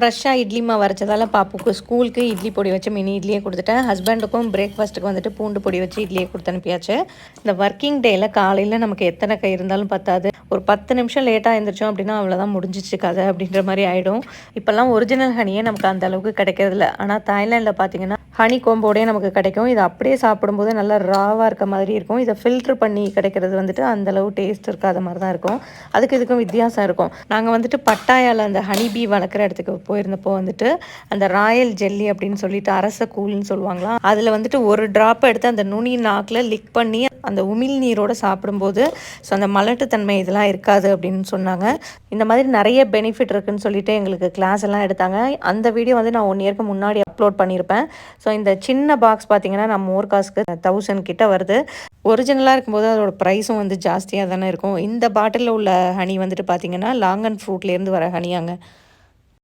ஃப்ரெஷ்ஷாக இட்லி மாவு அரைச்சதால பாப்புக்கு ஸ்கூலுக்கு இட்லி பொடி வச்சு மினி இட்லியே கொடுத்துட்டேன். ஹஸ்பண்டுக்கும் பிரேக்ஃபாஸ்ட்டுக்கு வந்துட்டு பூண்டு பொடி வச்சு இட்லியே கொடுத்து அனுப்பியாச்சு. இந்த ஒர்க்கிங் டேயில் காலையில் நமக்கு எத்தனை கை இருந்தாலும் பத்தாது. ஒரு 10 நிமிஷம் லேட்டாக எழுந்திரிச்சோம் அப்படின்னா அவ்வளோதான், முடிஞ்சிச்சு கதை அப்படின்ற மாதிரி ஆகிடும். இப்போல்லாம் ஒரிஜினல் ஹனியே நமக்கு அந்த அளவுக்கு கிடைக்கிறதில்ல. ஆனால் தாய்லாண்டில் பார்த்தீங்கன்னா ஹனி கோம்போடே நமக்கு கிடைக்கும். இது அப்படியே சாப்பிடும்போது நல்லா ராவாக இருக்க மாதிரி இருக்கும். இதை ஃபில்ட்ரு பண்ணி கிடைக்கிறது வந்துட்டு அந்தளவு டேஸ்ட் இருக்காத மாதிரி தான் இருக்கும். அதுக்கு இதுக்கும் வித்தியாசம் இருக்கும். நாங்கள் வந்துட்டு பட்டாயால் அந்த ஹனி பீ வளர்க்குற இடத்துக்கு போயிருந்தப்போ வந்துட்டு அந்த ராயல் ஜெல்லி அப்படின்னு சொல்லிட்டு அரச கூழ்னு சொல்லுவாங்களாம், அதில் வந்துட்டு ஒரு ட்ராப் எடுத்து அந்த நுனி நாக்கில் லிக் பண்ணி அந்த உமிழ் நீரோடு சாப்பிடும்போது ஸோ அந்த மலட்டுத்தன்மை இதெல்லாம் இருக்காது அப்படின்னு சொன்னாங்க. இந்த மாதிரி நிறைய பெனிஃபிட் இருக்குதுன்னு சொல்லிட்டு எங்களுக்கு கிளாஸ் எல்லாம் எடுத்தாங்க. அந்த வீடியோ வந்து நான் 1 இயருக்கு முன்னாடி அப்லோட் பண்ணியிருப்பேன். ஸோ இந்த சின்ன பாக்ஸ் பார்த்தீங்கன்னா நம்ம ஊர் காசுக்கு 1000 கிட்ட வருது. ஒரிஜினலாக இருக்கும்போது அதோட ப்ரைஸும் வந்து ஜாஸ்தியாக தானே இருக்கும். இந்த பாட்டிலில் உள்ள ஹனி வந்துட்டு பார்த்தீங்கன்னா லாங் அண்ட் ஃப்ரூட்லேருந்து வர ஹனியாங்க.